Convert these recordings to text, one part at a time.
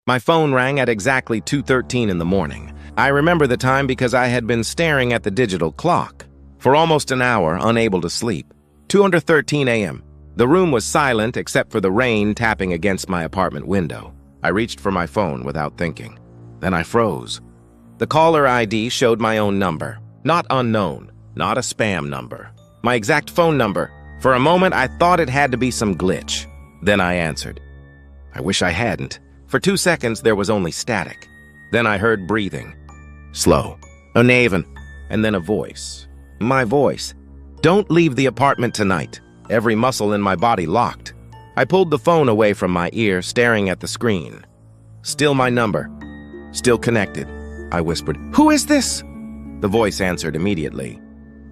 My phone rang at exactly 2:13 in the morning. I remember the time because I had been staring at the digital clock for almost an hour, unable to sleep. 2:13 a.m. The room was silent except for the rain tapping against my apartment window. I reached for my phone without thinking. Then I froze. The caller ID showed my own number. Not unknown, not a spam number. My exact phone number. For a moment, I thought it had to be some glitch. Then I answered. I wish I hadn't. For 2 seconds, there was only static. Then I heard breathing. Slow, uneven, and then a voice. My voice. Don't leave the apartment tonight. Every muscle in my body locked. I pulled the phone away from my ear, staring at the screen. Still my number. Still connected. I whispered, "Who is this?" The voice answered immediately.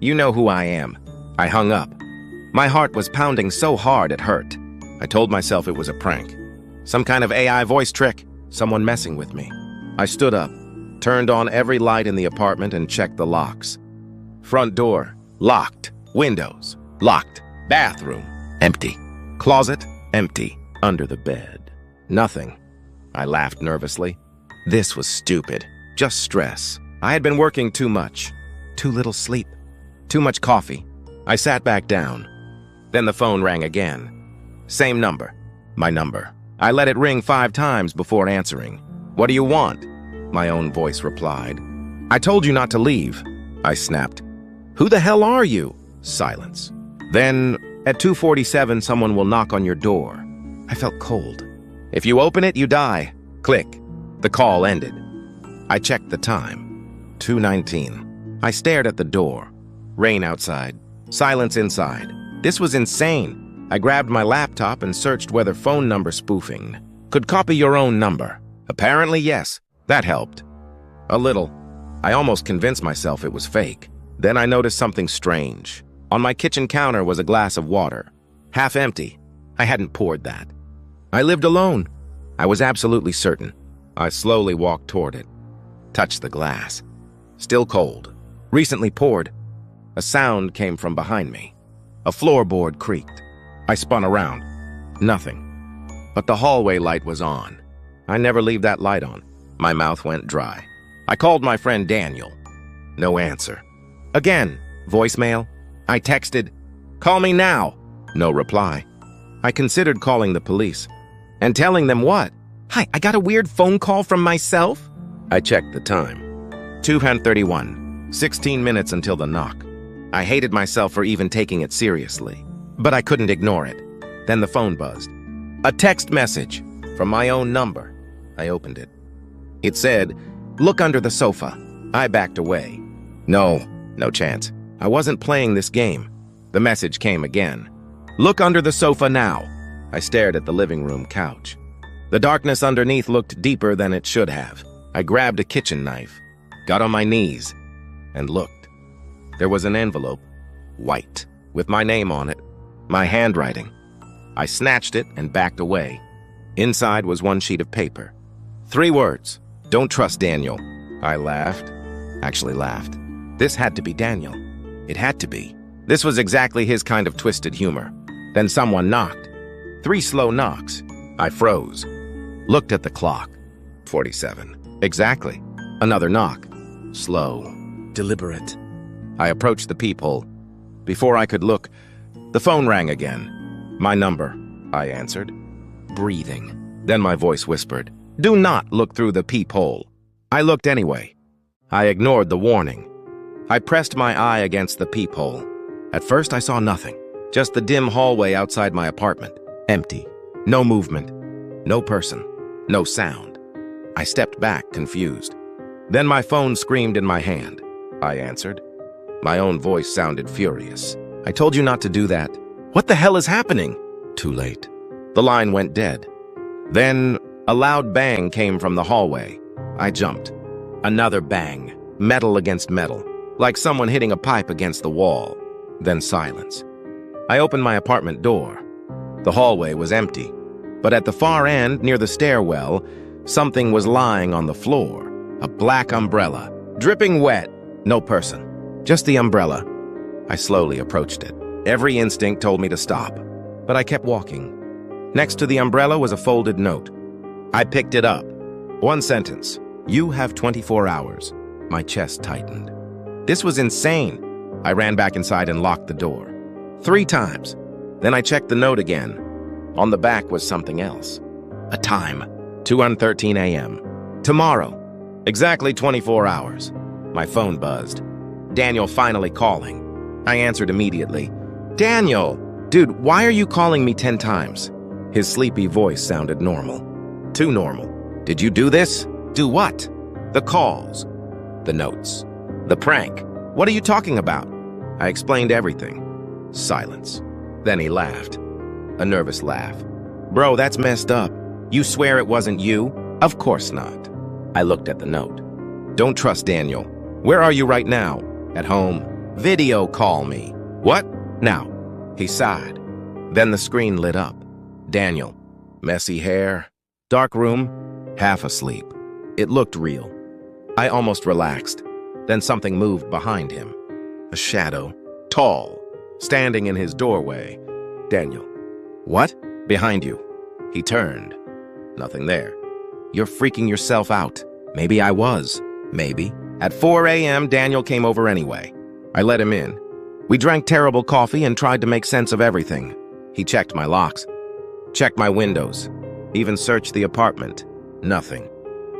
"You know who I am." I hung up. My heart was pounding so hard it hurt. I told myself it was a prank. Some kind of AI voice trick. Someone messing with me. I stood up, turned on every light in the apartment and checked the locks. Front door, locked. Windows, locked. Bathroom, empty. Closet, empty. Under the bed, nothing. I laughed nervously. This was stupid. Just stress. I had been working too much. Too little sleep. Too much coffee. I sat back down. Then the phone rang again. Same number. My number. I let it ring 5 times before answering. "What do you want?" My own voice replied. "I told you not to leave." I snapped. "Who the hell are you?" Silence. Then, at 2:47, someone will knock on your door. I felt cold. "If you open it, you die." Click. The call ended. I checked the time. 2:19. I stared at the door. Rain outside. Silence inside. This was insane. I grabbed my laptop and searched whether phone number spoofing could copy your own number. Apparently, yes. That helped. A little. I almost convinced myself it was fake. Then I noticed something strange. On my kitchen counter was a glass of water. Half empty. I hadn't poured that. I lived alone. I was absolutely certain. I slowly walked toward it. Touched the glass. Still cold. Recently poured. A sound came from behind me. A floorboard creaked. I spun around. Nothing. But the hallway light was on. I never leave that light on. My mouth went dry. I called my friend Daniel. No answer. Again, voicemail. I texted, "Call me now." No reply. I considered calling the police. And telling them what? "Hi, I got a weird phone call from myself." I checked the time. 2:31. 16 minutes until the knock. I hated myself for even taking it seriously. But I couldn't ignore it. Then the phone buzzed. A text message from my own number. I opened it. It said, "Look under the sofa." I backed away. No chance. I wasn't playing this game. The message came again. "Look under the sofa now." I stared at the living room couch. The darkness underneath looked deeper than it should have. I grabbed a kitchen knife, got on my knees, and looked. There was an envelope, white, with my name on it. My handwriting. I snatched it and backed away. Inside was one sheet of paper. 3 words. "Don't trust Daniel." I laughed. Actually laughed. This had to be Daniel. It had to be. This was exactly his kind of twisted humor. Then someone knocked. 3 slow knocks. I froze. Looked at the clock. 47. Exactly. Another knock. Slow. Deliberate. I approached the peephole. Before I could look, the phone rang again. "My number," I answered. Breathing. Then my voice whispered, "Do not look through the peephole." I looked anyway. I ignored the warning. I pressed my eye against the peephole. At first I saw nothing. Just the dim hallway outside my apartment. Empty. No movement. No person. No sound. I stepped back, confused. Then my phone screamed in my hand. I answered. My own voice sounded furious. "I told you not to do that." "What the hell is happening?" Too late. The line went dead. Then a loud bang came from the hallway. I jumped. Another bang. Metal against metal. Like someone hitting a pipe against the wall. Then silence. I opened my apartment door. The hallway was empty. But at the far end, near the stairwell, something was lying on the floor. A black umbrella. Dripping wet. No person. Just the umbrella. I slowly approached it. Every instinct told me to stop, but I kept walking. Next to the umbrella was a folded note. I picked it up. One sentence. You have 24 hours. My chest tightened. This was insane. I ran back inside and locked the door. 3 times. Then I checked the note again. On the back was something else. A time. 2:13 a.m. Tomorrow. Exactly 24 hours. My phone buzzed. Daniel finally calling. I answered immediately. Daniel! Dude, why are you calling me 10 times? His sleepy voice sounded normal. Too normal. Did you do this? Do what? The calls. The notes. The prank. What are you talking about? I explained everything. Silence. Then he laughed. A nervous laugh. Bro, that's messed up. You swear it wasn't you? Of course not. I looked at the note. Don't trust Daniel. Where are you right now? At home. Video call me. What? Now. He sighed. Then the screen lit up. Daniel. Messy hair. Dark room. Half asleep. It looked real. I almost relaxed. Then something moved behind him. A shadow. Tall. Standing in his doorway. Daniel. What? Behind you. He turned. Nothing there. You're freaking yourself out. Maybe I was. Maybe. At 4 a.m., Daniel came over anyway. I let him in. We drank terrible coffee and tried to make sense of everything. He checked my locks. Checked my windows. Even searched the apartment. Nothing.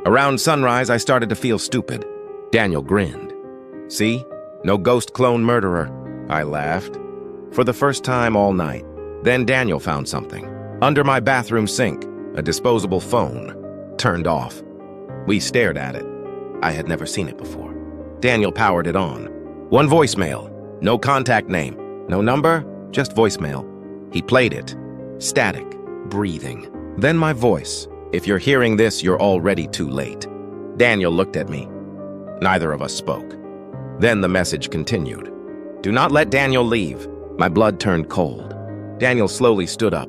Around sunrise, I started to feel stupid. Daniel grinned. See? No ghost clone murderer. I laughed. For the first time all night. Then Daniel found something. Under my bathroom sink, a disposable phone. Turned off. We stared at it. I had never seen it before. Daniel powered it on. One voicemail. No contact name. No number, just voicemail. He played it. Static. Breathing. Then my voice. If you're hearing this, you're already too late. Daniel looked at me. Neither of us spoke. Then the message continued. Do not let Daniel leave. My blood turned cold. Daniel slowly stood up.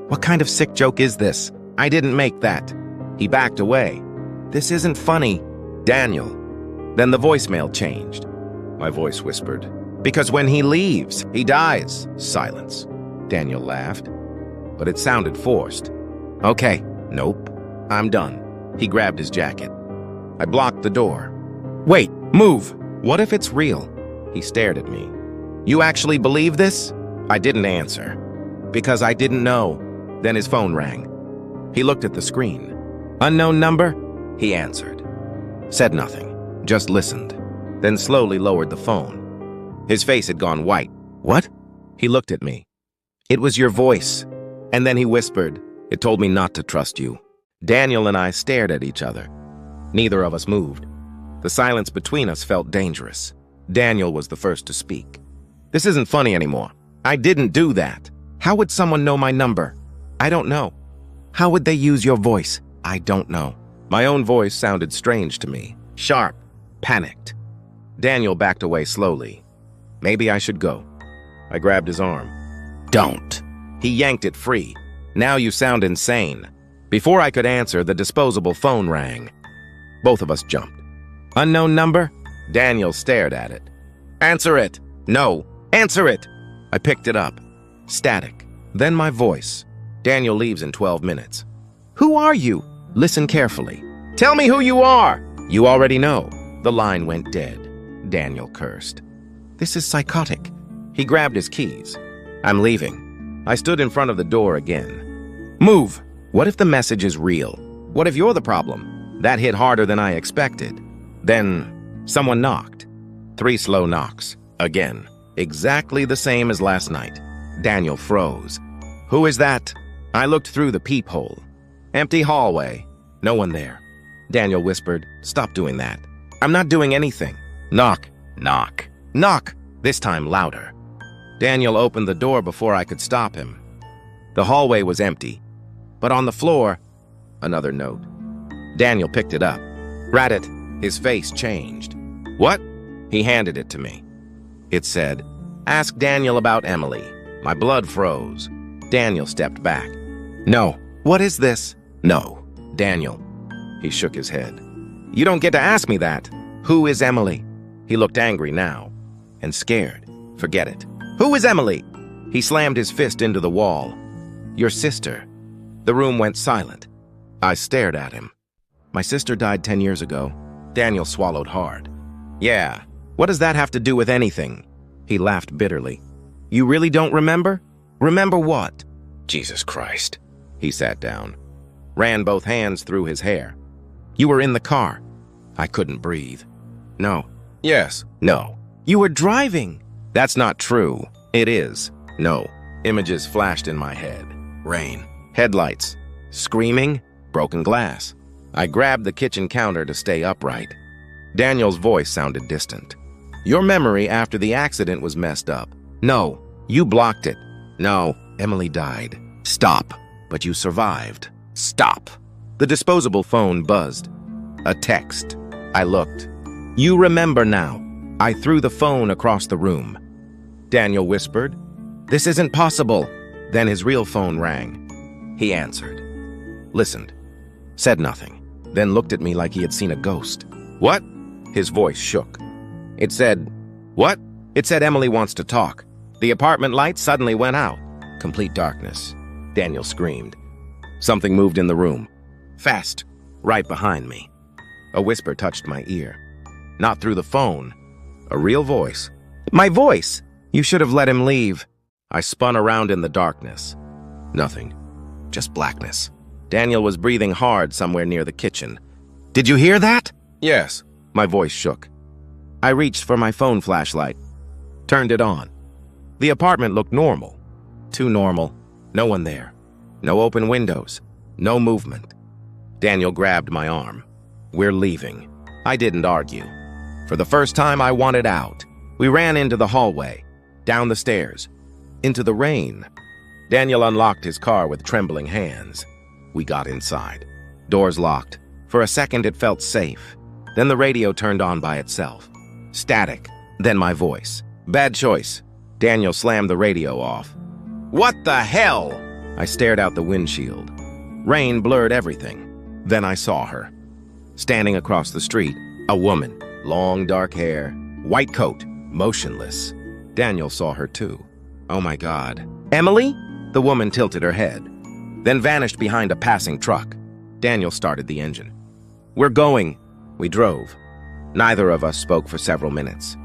What kind of sick joke is this? I didn't make that. He backed away. This isn't funny. Daniel. Then the voicemail changed. My voice whispered. Because when he leaves, he dies. Silence. Daniel laughed. But it sounded forced. Okay. Nope. I'm done. He grabbed his jacket. I blocked the door. Wait, move. What if it's real? He stared at me. You actually believe this? I didn't answer. Because I didn't know. Then his phone rang. He looked at the screen. Unknown number? He answered. Said nothing. Just listened. Then slowly lowered the phone. His face had gone white. What? He looked at me. It was your voice. And then he whispered. It told me not to trust you. Daniel and I stared at each other. Neither of us moved. The silence between us felt dangerous. Daniel was the first to speak. This isn't funny anymore. I didn't do that. How would someone know my number? I don't know. How would they use your voice? I don't know. My own voice sounded strange to me. Sharp. Panicked. Daniel backed away slowly. Maybe I should go. I grabbed his arm. Don't. He yanked it free. Now you sound insane. Before I could answer, the disposable phone rang. Both of us jumped. Unknown number? Daniel stared at it. Answer it. No. Answer it. I picked it up. Static. Then my voice. Daniel leaves in 12 minutes. Who are you? Listen carefully. Tell me who you are. You already know. The line went dead. Daniel cursed. This is psychotic. He grabbed his keys. I'm leaving. I stood in front of the door again. Move! What if the message is real? What if you're the problem? That hit harder than I expected. Then, someone knocked. 3 slow knocks. Again. Exactly the same as last night. Daniel froze. Who is that? I looked through the peephole. Empty hallway. No one there. Daniel whispered, Stop doing that. I'm not doing anything. Knock. Knock. Knock! This time louder. Daniel opened the door before I could stop him. The hallway was empty, but on the floor, another note. Daniel picked it up. Read it. His face changed. What? He handed it to me. It said, Ask Daniel about Emily. My blood froze. Daniel stepped back. No. What is this? No. Daniel. He shook his head. You don't get to ask me that. Who is Emily? He looked angry now and scared. Forget it. Who is Emily? He slammed his fist into the wall. Your sister. The room went silent. I stared at him. My sister died 10 years ago. Daniel swallowed hard. Yeah, what does that have to do with anything? He laughed bitterly. You really don't remember? Remember what? Jesus Christ. He sat down, ran both hands through his hair. You were in the car. I couldn't breathe. No. Yes. No. You were driving. That's not true. It is. No. Images flashed in my head. Rain. Headlights. Screaming. Broken glass. I grabbed the kitchen counter to stay upright. Daniel's voice sounded distant. Your memory after the accident was messed up. No. You blocked it. No. Emily died. Stop. But you survived. Stop. The disposable phone buzzed. A text. I looked. You remember now. I threw the phone across the room. Daniel whispered. This isn't possible. Then his real phone rang. He answered. Listened. Said nothing. Then looked at me like he had seen a ghost. What? His voice shook. It said, what? It said Emily wants to talk. The apartment lights suddenly went out. Complete darkness. Daniel screamed. Something moved in the room. Fast. Right behind me. A whisper touched my ear. Not through the phone. A real voice. My voice! You should have let him leave. I spun around in the darkness. Nothing. Just blackness. Daniel was breathing hard somewhere near the kitchen. Did you hear that? Yes. My voice shook. I reached for my phone flashlight. Turned it on. The apartment looked normal. Too normal. No one there. No open windows. No movement. Daniel grabbed my arm. We're leaving. I didn't argue. For the first time, I wanted out. We ran into the hallway, down the stairs, into the rain. Daniel unlocked his car with trembling hands. We got inside. Doors locked. For a second, it felt safe. Then the radio turned on by itself. Static. Then my voice. Bad choice. Daniel slammed the radio off. What the hell? I stared out the windshield. Rain blurred everything. Then I saw her. Standing across the street, a woman. Long dark hair, white coat, motionless. Daniel saw her too. Oh my God. Emily? The woman tilted her head, then vanished behind a passing truck. Daniel started the engine. We're going. We drove. Neither of us spoke for several minutes.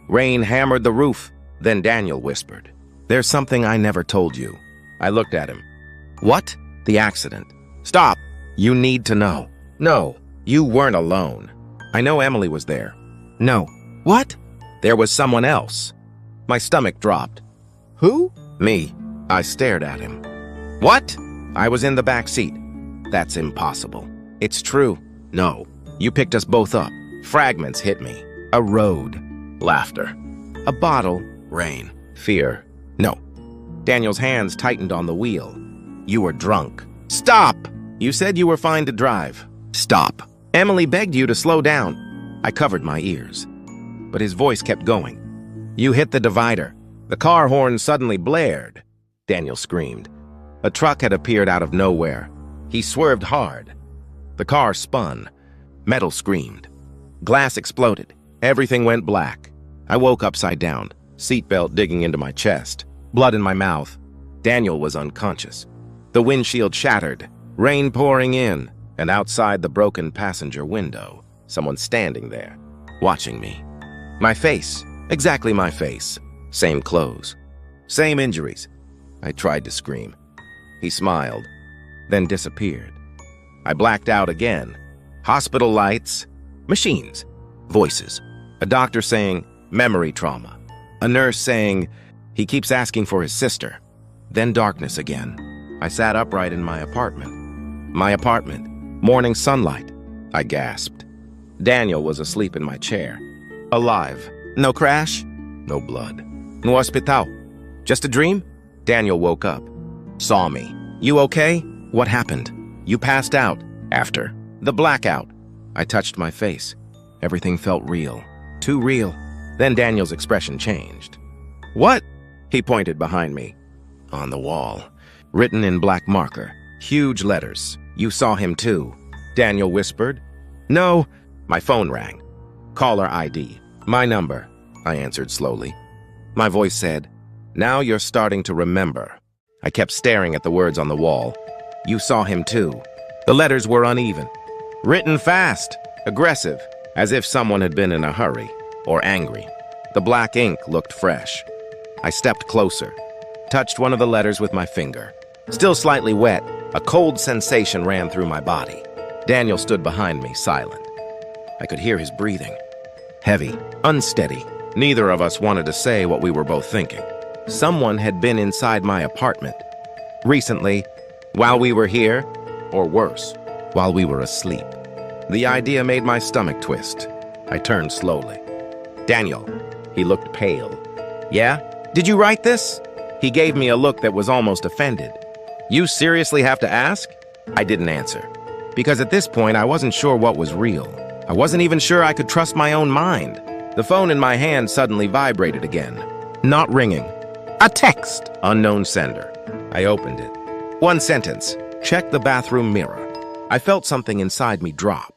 Rain hammered the roof. Then Daniel whispered, There's something I never told you. I looked at him. What? The accident. Stop. You need to know. No, you weren't alone. I know Emily was there. No. What? There was someone else. My stomach dropped. Who? Me. I stared at him. What? I was in the back seat. That's impossible. It's true. No. You picked us both up. Fragments hit me. A road. Laughter. A bottle. Rain. Fear. No. Daniel's hands tightened on the wheel. You were drunk. Stop! You said you were fine to drive. Stop. Emily begged you to slow down. I covered my ears. But his voice kept going. You hit the divider. The car horn suddenly blared. Daniel screamed. A truck had appeared out of nowhere. He swerved hard. The car spun. Metal screamed. Glass exploded. Everything went black. I woke upside down, seatbelt digging into my chest, blood in my mouth. Daniel was unconscious. The windshield shattered, rain pouring in, and outside the broken passenger window, someone standing there, watching me. My face, exactly my face. Same clothes, same injuries. I tried to scream. He smiled, then disappeared. I blacked out again. Hospital lights, machines, voices. A doctor saying, memory trauma. A nurse saying, he keeps asking for his sister. Then darkness again. I sat upright in my apartment. My apartment. Morning sunlight. I gasped. Daniel was asleep in my chair. Alive. No crash. No blood. No hospital. Just a dream? Daniel woke up. Saw me. You okay? What happened? You passed out. After. The blackout. I touched my face. Everything felt real. Too real. Then Daniel's expression changed. What? He pointed behind me. On the wall. Written in black marker. Huge letters. You saw him too. Daniel whispered. No. My phone rang. Caller ID. My number. I answered slowly. My voice said, now you're starting to remember. I kept staring at the words on the wall. You saw him too. The letters were uneven. Written fast, aggressive, as if someone had been in a hurry, or angry. The black ink looked fresh. I stepped closer, touched one of the letters with my finger. Still slightly wet, a cold sensation ran through my body. Daniel stood behind me, silent. I could hear his breathing. Heavy, unsteady. Neither of us wanted to say what we were both thinking. Someone had been inside my apartment. Recently, while we were here, or worse, while we were asleep. The idea made my stomach twist. I turned slowly. Daniel. He looked pale. Yeah? Did you write this? He gave me a look that was almost offended. You seriously have to ask? I didn't answer. Because at this point, I wasn't sure what was real. I wasn't even sure I could trust my own mind. The phone in my hand suddenly vibrated again. Not ringing. A text. Unknown sender. I opened it. One sentence. Check the bathroom mirror. I felt something inside me drop.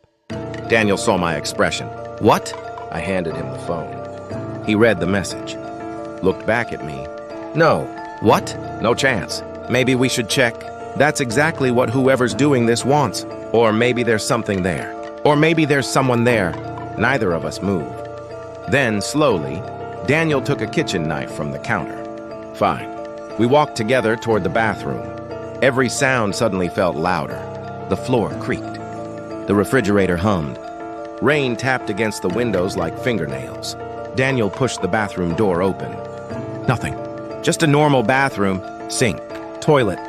Daniel saw my expression. What? I handed him the phone. He read the message. Looked back at me. No. What? No chance. Maybe we should check. That's exactly what whoever's doing this wants. Or maybe there's something there. Or maybe there's someone there. Neither of us moved. Then, slowly, Daniel took a kitchen knife from the counter. Fine. We walked together toward the bathroom. Every sound suddenly felt louder. The floor creaked. The refrigerator hummed. Rain tapped against the windows like fingernails. Daniel pushed the bathroom door open. Nothing. Just a normal bathroom. Sink. Toilet.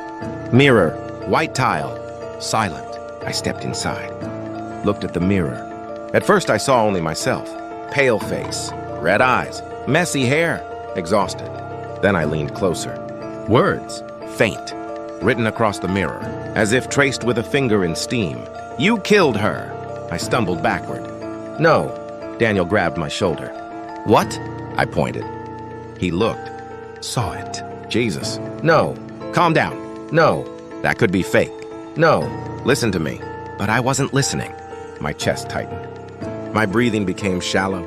Mirror. White tile. Silent. I stepped inside. Looked at the mirror. At first I saw only myself. Pale face. Red eyes. Messy hair. Exhausted. Then I leaned closer. Words. Faint. Written across the mirror, as if traced with a finger in steam. You killed her. I stumbled backward. No. Daniel grabbed my shoulder. What? I pointed. He looked. Saw it. Jesus. No. Calm down. No. That could be fake. No. Listen to me. But I wasn't listening. My chest tightened. My breathing became shallow.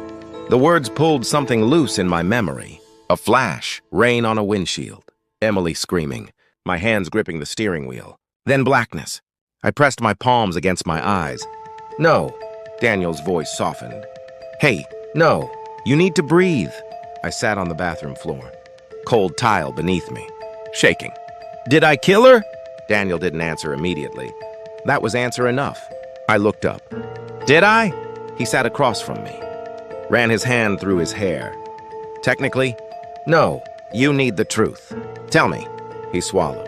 The words pulled something loose in my memory. A flash. Rain on a windshield. Emily screaming. My hands gripping the steering wheel. Then blackness. I pressed my palms against my eyes. No. Daniel's voice softened. Hey, no. You need to breathe. I sat on the bathroom floor. Cold tile beneath me. Shaking. Did I kill her? Daniel didn't answer immediately. That was answer enough. I looked up. Did I? He sat across from me. Ran his hand through his hair. Technically, no. You need the truth. Tell me. He swallowed.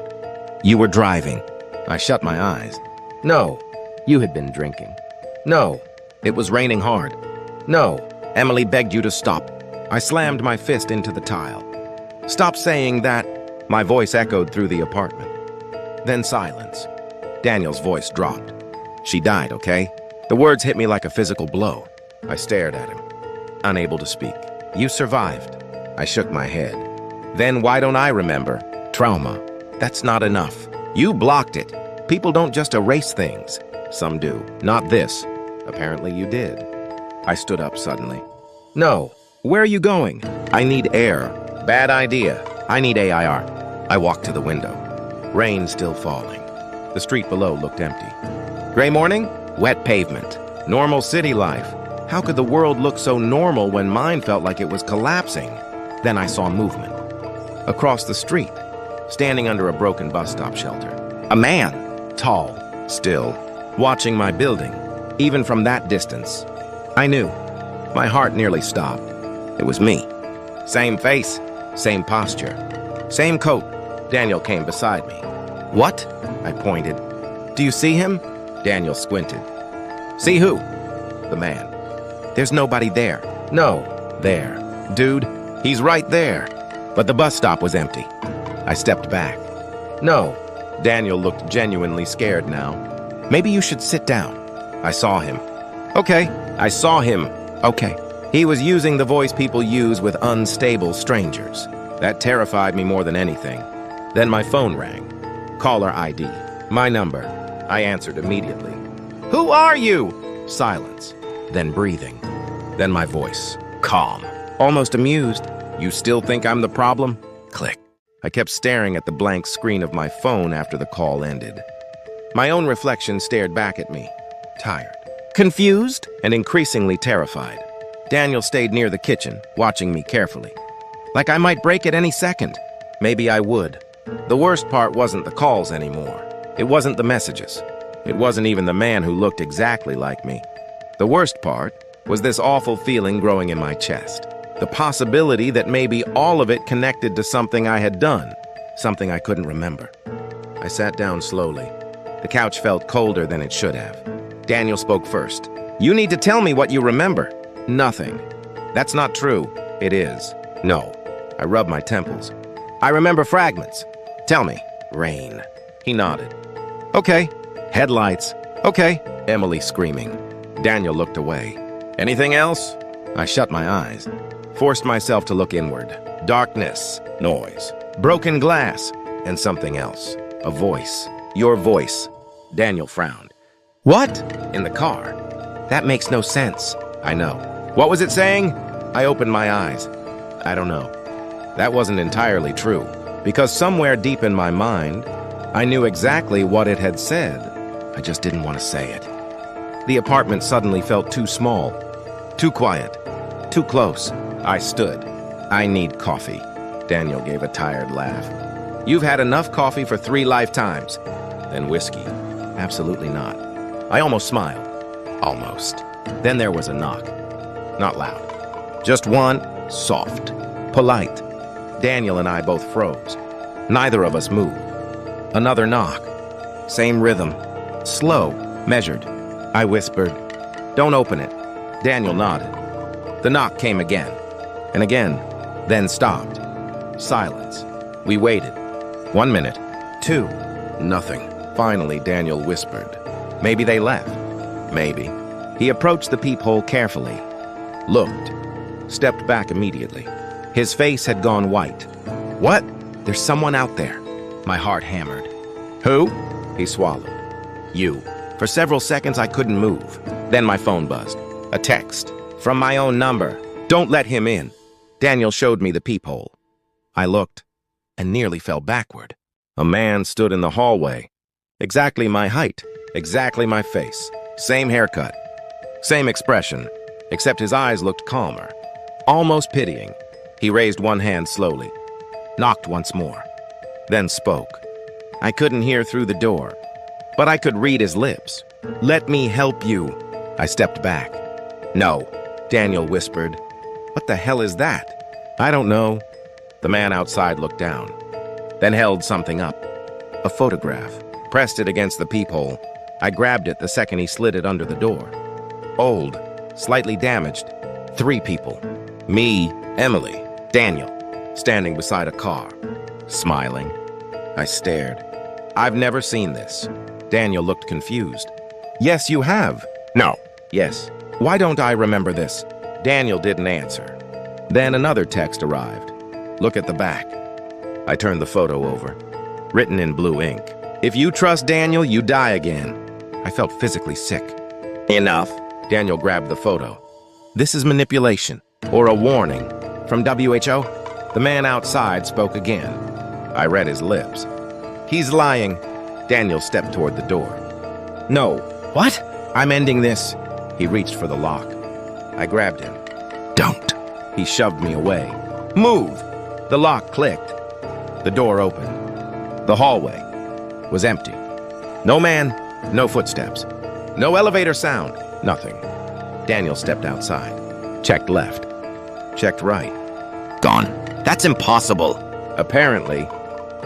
You were driving. I shut my eyes. No. You had been drinking. No. It was raining hard. No. Emily begged you to stop. I slammed my fist into the tile. Stop saying that. My voice echoed through the apartment. Then silence. Daniel's voice dropped. She died, okay? The words hit me like a physical blow. I stared at him, unable to speak. You survived. I shook my head. Then why don't I remember? Trauma. That's not enough. You blocked it. People don't just erase things. Some do. Not this. Apparently you did. I stood up suddenly. No. Where are you going? I need air. Bad idea. I need AIR. I walked to the window. Rain still falling. The street below looked empty. Gray morning? Wet pavement. Normal city life. How could the world look so normal when mine felt like it was collapsing? Then I saw movement. Across the street, standing under a broken bus stop shelter. A man, tall, still, watching my building. Even from that distance, I knew. My heart nearly stopped. It was me. Same face, same posture, same coat. Daniel came beside me. What? I pointed. Do you see him? Daniel squinted. See who? The man. There's nobody there. No, there. Dude, he's right there. But the bus stop was empty. I stepped back. No. Daniel looked genuinely scared now. Maybe you should sit down. I saw him. Okay. I saw him. Okay. He was using the voice people use with unstable strangers. That terrified me more than anything. Then my phone rang. Caller ID. My number. I answered immediately. Who are you? Silence. Then breathing. Then my voice. Calm. Almost amused. You still think I'm the problem? Click. I kept staring at the blank screen of my phone after the call ended. My own reflection stared back at me, tired. Confused and increasingly terrified, Daniel stayed near the kitchen, watching me carefully. Like I might break at any second. Maybe I would. The worst part wasn't the calls anymore. It wasn't the messages. It wasn't even the man who looked exactly like me. The worst part was this awful feeling growing in my chest. The possibility that maybe all of it connected to something I had done, something I couldn't remember. I sat down slowly. The couch felt colder than it should have. Daniel spoke first. "You need to tell me what you remember." "Nothing." "That's not true." "It is." "No." I rubbed my temples. "I remember fragments." "Tell me." "Rain." He nodded. "Okay." "Headlights." "Okay." Emily screaming. Daniel looked away. "Anything else?" I shut my eyes, forced myself to look inward. Darkness, noise, broken glass, and something else. A voice. "Your voice." Daniel frowned. "What?" "In the car." "That makes no sense." "I know." "What was it saying?" I opened my eyes. I don't know. That wasn't entirely true, because somewhere deep in my mind, I knew exactly what it had said. I just didn't want to say it. The apartment suddenly felt too small, too quiet, too close. I stood. "I need coffee." Daniel gave a tired laugh. "You've had enough coffee for 3 lifetimes." "Then whiskey." "Absolutely not." I almost smiled. Almost. Then there was a knock. Not loud. Just one, soft, polite. Daniel and I both froze. Neither of us moved. Another knock. Same rhythm. Slow, measured. I whispered, "Don't open it." Daniel nodded. The knock came again. And again. Then stopped. Silence. We waited. 1 minute. 2. Nothing. Finally, Daniel whispered, "Maybe they left." Maybe. He approached the peephole carefully. Looked. Stepped back immediately. His face had gone white. "What?" "There's someone out there." My heart hammered. "Who?" He swallowed. "You." For several seconds, I couldn't move. Then my phone buzzed. A text. From my own number. "Don't let him in." Daniel showed me the peephole. I looked and nearly fell backward. A man stood in the hallway. Exactly my height. Exactly my face. Same haircut. Same expression, except his eyes looked calmer. Almost pitying. He raised one hand slowly. Knocked once more. Then spoke. I couldn't hear through the door, but I could read his lips. "Let me help you." I stepped back. "No," Daniel whispered. "What the hell is that?" "I don't know." The man outside looked down, then held something up. A photograph. Pressed it against the peephole. I grabbed it the second he slid it under the door. Old, slightly damaged. 3 people. Me, Emily, Daniel, standing beside a car. Smiling. I stared. "I've never seen this." Daniel looked confused. "Yes, you have." "No." "Yes." "Why don't I remember this?" Daniel didn't answer. Then another text arrived. "Look at the back." I turned the photo over. Written in blue ink. "If you trust Daniel, you die again." I felt physically sick. "Enough." Daniel grabbed the photo. "This is manipulation, or a warning. From WHO?" The man outside spoke again. I read his lips. "He's lying." Daniel stepped toward the door. "No." "What?" "I'm ending this." He reached for the lock. I grabbed him. "Don't." He shoved me away. "Move!" The lock clicked. The door opened. The hallway was empty. No man, no footsteps. No elevator sound, nothing. Daniel stepped outside. Checked left. Checked right. "Gone." "That's impossible." "Apparently."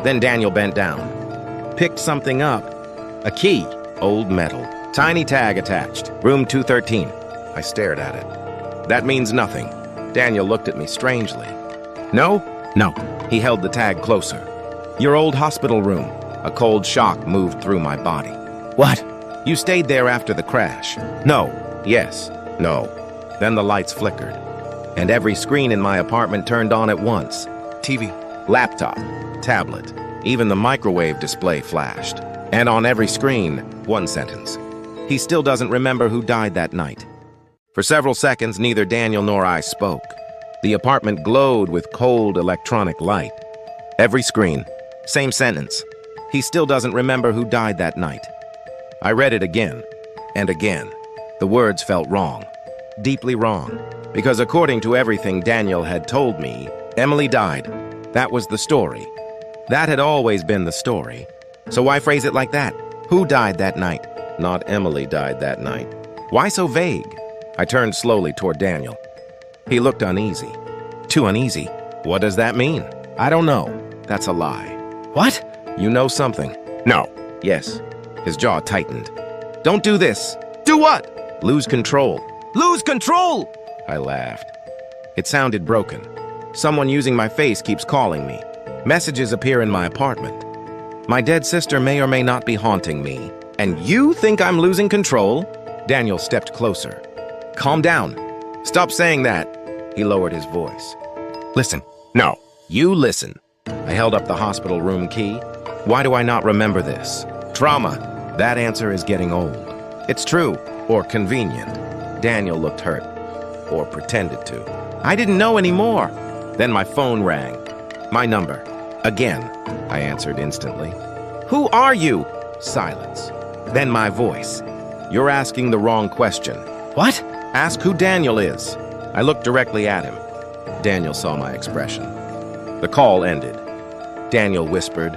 Then Daniel bent down. Picked something up. A key. Old metal. Tiny tag attached. Room 213. I stared at it. "That means nothing." Daniel looked at me strangely. "No?" "No." He held the tag closer. "Your old hospital room." A cold shock moved through my body. "What?" "You stayed there after the crash." "No." "Yes." "No." Then the lights flickered, and every screen in my apartment turned on at once. TV, laptop, tablet, even the microwave display flashed. And on every screen, one sentence. "He still doesn't remember who died that night." For several seconds, neither Daniel nor I spoke. The apartment glowed with cold electronic light. Every screen, same sentence. "He still doesn't remember who died that night." I read it again and again. The words felt wrong, deeply wrong, because according to everything Daniel had told me, Emily died. That was the story. That had always been the story. So why phrase it like that? Who died that night? Not Emily died that night. Why so vague? I turned slowly toward Daniel. He looked uneasy. Too uneasy. What does that mean? I don't know. That's a lie. What? You know something. No. Yes. His jaw tightened. Don't do this. Do what? Lose control. Lose control! I laughed. It sounded broken. Someone using my face keeps calling me. Messages appear in my apartment. My dead sister may or may not be haunting me. And you think I'm losing control? Daniel stepped closer. Calm down. Stop saying that. He lowered his voice. Listen. No. You listen. I held up the hospital room key. Why do I not remember this? Trauma. That answer is getting old. It's true, or convenient. Daniel looked hurt, or pretended to. I didn't know anymore. Then my phone rang. My number. Again, I answered instantly. Who are you? Silence. Then my voice. You're asking the wrong question. What? Ask who Daniel is. I looked directly at him. Daniel saw my expression. The call ended. Daniel whispered,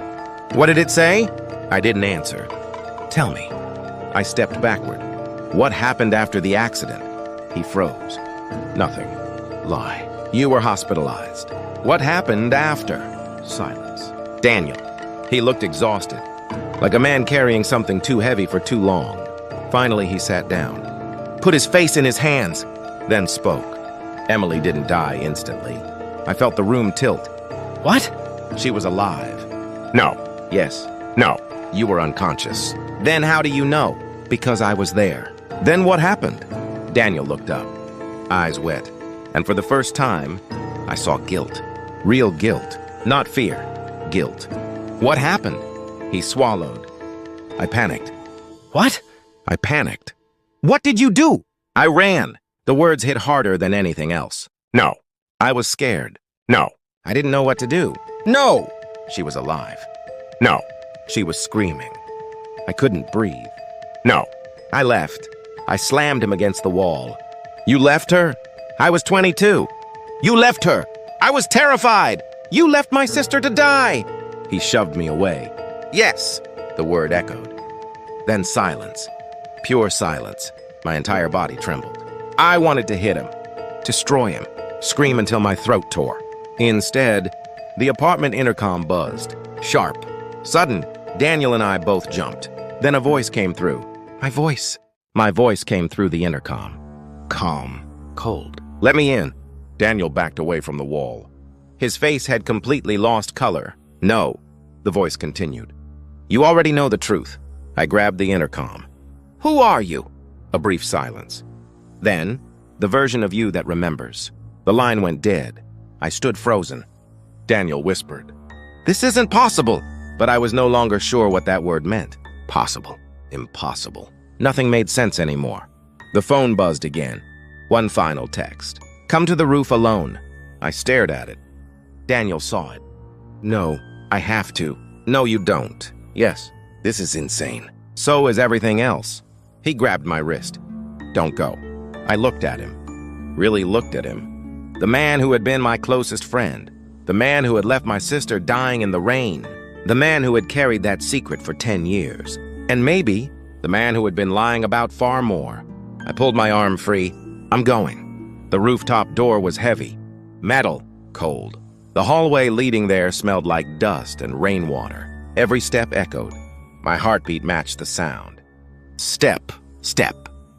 What did it say? I didn't answer. Tell me. I stepped backward. What happened after the accident? He froze. Nothing. Lie. You were hospitalized. What happened after? Silence. Daniel. He looked exhausted, like a man carrying something too heavy for too long. Finally, he sat down, put his face in his hands, then spoke. Emily didn't die instantly. I felt the room tilt. What? She was alive. No. Yes. No. You were unconscious. Then how do you know? Because I was there. Then what happened? Daniel looked up, eyes wet, and for the first time, I saw guilt. Real guilt. Not fear. Guilt. What happened? He swallowed. I panicked. What? I panicked. What did you do? I ran. The words hit harder than anything else. No. I was scared. No. I didn't know what to do. No. She was alive. No. She was screaming. I couldn't breathe. No. I left. I slammed him against the wall. You left her? I was 22. You left her. I was terrified. You left my sister to die. He shoved me away. Yes, the word echoed. Then silence. Pure silence. My entire body trembled. I wanted to hit him, destroy him, scream until my throat tore. Instead, the apartment intercom buzzed. Sharp. Sudden, Daniel and I both jumped. Then a voice came through. My voice. My voice came through the intercom. Calm. Cold. Let me in. Daniel backed away from the wall. His face had completely lost color. No. The voice continued. You already know the truth. I grabbed the intercom. Who are you? A brief silence. Then, the version of you that remembers. The line went dead. I stood frozen. Daniel whispered. This isn't possible. But I was no longer sure what that word meant. Possible. Impossible. Nothing made sense anymore. The phone buzzed again. One final text. Come to the roof alone. I stared at it. Daniel saw it. No, I have to. No, you don't. Yes, this is insane. So is everything else. He grabbed my wrist. Don't go. I looked at him. Really looked at him. The man who had been my closest friend. The man who had left my sister dying in the rain. The man who had carried that secret for 10 years. And maybe the man who had been lying about far more. I pulled my arm free. I'm going. The rooftop door was heavy. Metal. Cold. The hallway leading there smelled like dust and rainwater. Every step echoed. My heartbeat matched the sound. Step. Step.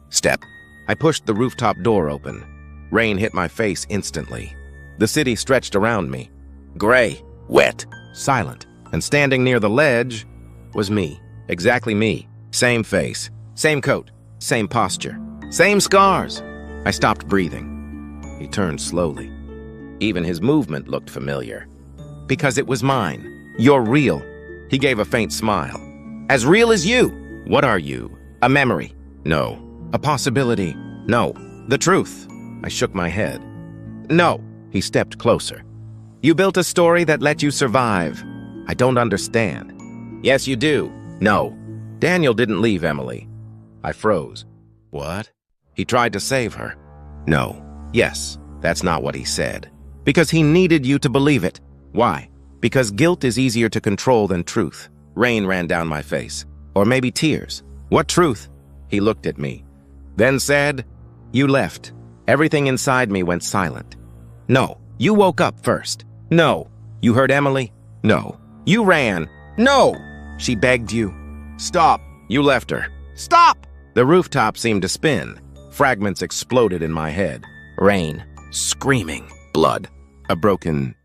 Step. I pushed the rooftop door open. Rain hit my face instantly. The city stretched around me. Gray. Wet. Silent. And standing near the ledge was me. Exactly me. Same face. Same coat. Same posture. Same scars. I stopped breathing. He turned slowly. Even his movement looked familiar. Because it was mine. You're real. He gave a faint smile. As real as you. What are you? A memory? No. A possibility? No. The truth? I shook my head. No. He stepped closer. You built a story that let you survive. I don't understand. Yes, you do. No. Daniel didn't leave Emily. I froze. What? He tried to save her. No. Yes, that's not what he said. Because he needed you to believe it. Why? Because guilt is easier to control than truth. Rain ran down my face. Or maybe tears. What truth? He looked at me. Then said, "You left." Everything inside me went silent. No. You woke up first. No. You heard Emily? No. You ran. No. She begged you. Stop. You left her. Stop! The rooftop seemed to spin. Fragments exploded in my head. Rain. Screaming. Blood. A broken